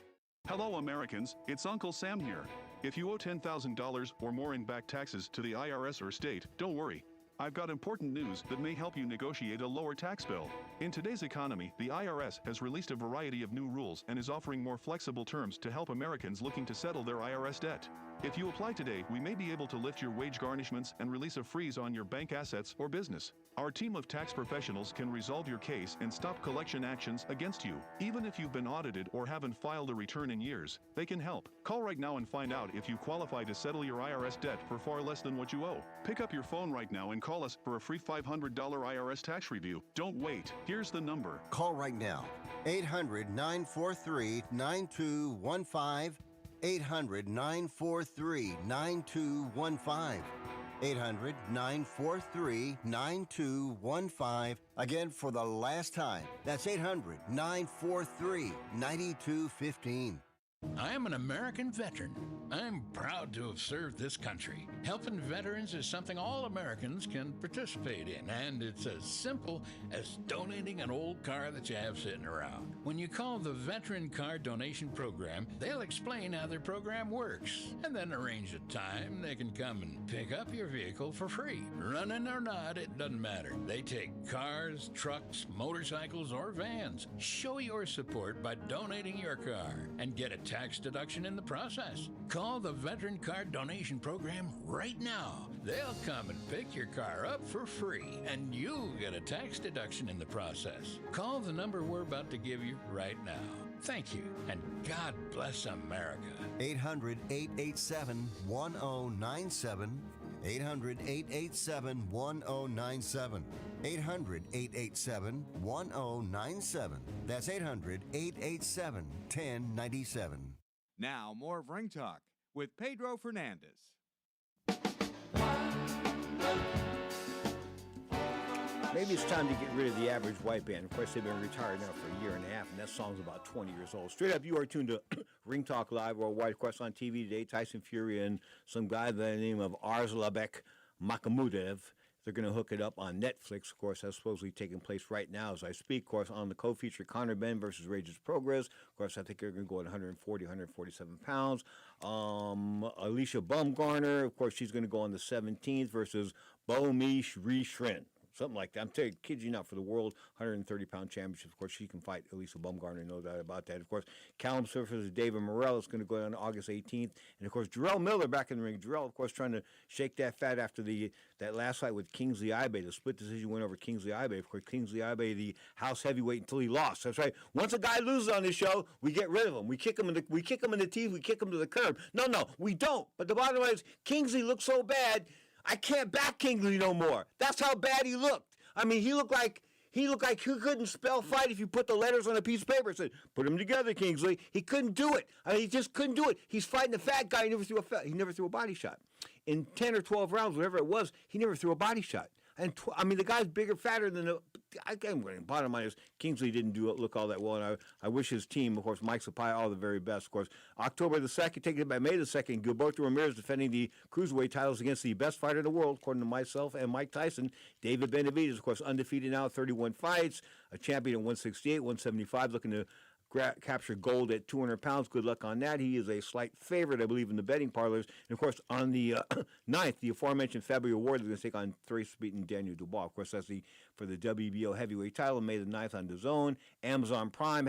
Hello, Americans. It's Uncle Sam here. If you owe $10,000 or more in back taxes to the IRS or state, don't worry. I've got important news that may help you negotiate a lower tax bill. In today's economy, the IRS has released a variety of new rules and is offering more flexible terms to help Americans looking to settle their IRS debt. If you apply today, we may be able to lift your wage garnishments and release a freeze on your bank assets or business. Our team of tax professionals can resolve your case and stop collection actions against you. Even if you've been audited or haven't filed a return in years, they can help. Call right now and find out if you qualify to settle your IRS debt for far less than what you owe. Pick up your phone right now and call us for a free $500 IRS tax review. Don't wait. Here's the number. Call right now. 800-943-9215. 800-943-9215. 800-943-9215. Again, for the last time, that's 800-943-9215. I am an American veteran. I'm proud to have served this country. Helping veterans is something all Americans can participate in, and it's as simple as donating an old car that you have sitting around. When you call the Veteran Car Donation Program, they'll explain how their program works, and then arrange a time they can come and pick up your vehicle for free. Running or not, it doesn't matter. They take cars, trucks, motorcycles, or vans. Show your support by donating your car and get a tax deduction in the process. Call the Veteran Car Donation Program right now. They'll come and pick your car up for free, and you'll get a tax deduction in the process. Call the number we're about to give you right now. Thank you, and God bless America. 800-887-1097. 800-887-1097. 800-887-1097. That's 800-887-1097. Now, more of Ring Talk with Pedro Fernandez. Maybe it's time to get rid of the average white band. Of course, they've been retired now for a year and a half, and that song's about 20 years old. Straight up, you are tuned to Ring Talk Live worldwide. Of course, on TV today, Tyson Fury and some guy by the name of Arslanbek Makhmudov. They're going to hook it up on Netflix. Of course, that's supposedly taking place right now as I speak. Of course, on the co-feature, Conor Benn versus Regis Progress. Of course, I think they're going to go at 140, 147 pounds. Alicia Baumgartner, of course, she's going to go on the 17th versus Bomi Shrin. Something like that. I'm telling you, kid you not, for the world 130-pound championship. Of course, she can fight Elisa Baumgartner, no doubt about that. Of course, Callum Smith versus David Morrell is going to go on August 18th. And, of course, Jarrell Miller back in the ring. Jarrell, of course, trying to shake that fat after that last fight with Kingsley Ibe. The split decision win over Kingsley Ibe. Of course, Kingsley Ibe, the house heavyweight until he lost. That's right. Once a guy loses on this show, we get rid of him. We kick him in the teeth. We kick him to the curb. No, we don't. But the bottom line is Kingsley looked so bad, I can't back Kingsley no more. That's how bad he looked. I mean, he looked like he couldn't spell fight if you put the letters on a piece of paper and said, put them together, Kingsley. He couldn't do it. I mean, he just couldn't do it. He's fighting a fat guy. He never threw a body shot. In 10 or 12 rounds, whatever it was, he never threw a body shot. And the guy's bigger, fatter than the. Bottom line is Kingsley didn't look all that well, and I wish his team, of course, Mike Sapai, all the very best. Of course, October the 2nd, taken it by May the 2nd, Gilberto Ramirez defending the cruiserweight titles against the best fighter in the world, according to myself and Mike Tyson. David Benavidez, of course, undefeated now, 31 fights, a champion at 168, 175, looking to capture gold at 200 pounds. Good luck on that. He is a slight favorite, I believe, in the betting parlors. And, of course, on the 9th, the aforementioned February Award is going to take on Thrace-beaten Daniel Dubois. Of course, that's for the WBO heavyweight title, May the 9th on DAZN. Amazon Prime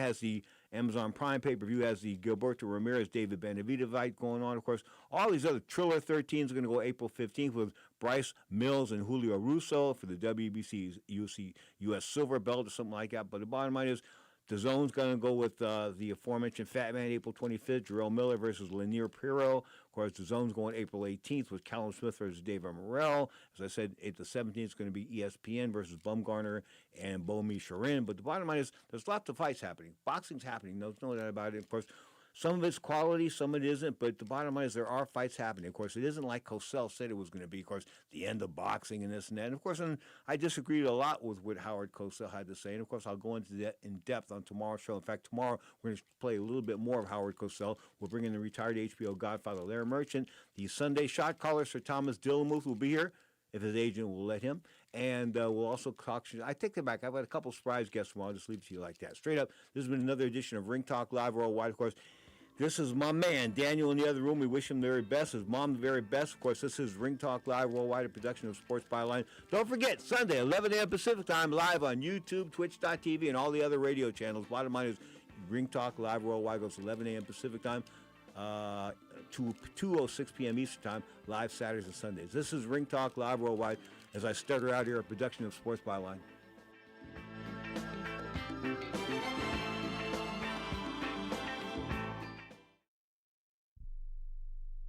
pay-per-view has the Gilberto Ramirez, David Benavidez fight going on. Of course, all these other Triller 13s are going to go April 15th with Bryce Mills and Julio Russo for the WBC U.S. silver belt or something like that. But the bottom line is, DAZN's going to go with the aforementioned Fat Man, April 25th, Jarrell Miller versus Lanier Pirro. Of course, DAZN's going April 18th with Callum Smith versus David Morrell. As I said, April 17th is going to be ESPN versus Baumgartner and Bomi Shrin. But the bottom line is there's lots of fights happening. Boxing's happening. There's no doubt about it. Of course, some of it's quality, some of it isn't, but the bottom line is there are fights happening. Of course, it isn't like Cosell said it was going to be, of course, the end of boxing and this and that. And, of course, I disagreed a lot with what Howard Cosell had to say. And, of course, I'll go into that in depth on tomorrow's show. In fact, tomorrow we're going to play a little bit more of Howard Cosell. We'll bring in the retired HBO Godfather, Larry Merchant. The Sunday shot caller, Sir Thomas Dillamuth, will be here, if his agent will let him. And we'll also talk. I take that back. I've got a couple surprise guests tomorrow. I'll just leave it to you like that. Straight up, this has been another edition of Ring Talk Live Worldwide. Of course, this is my man, Daniel, in the other room. We wish him the very best. His mom the very best. Of course, this is Ring Talk Live Worldwide, a production of Sports Byline. Don't forget, Sunday, 11 a.m. Pacific Time, live on YouTube, Twitch.tv, and all the other radio channels. Bottom line is Ring Talk Live Worldwide goes 11 a.m. Pacific Time, 2:06 p.m. Eastern Time, live Saturdays and Sundays. This is Ring Talk Live Worldwide, as I stutter out here, a production of Sports Byline.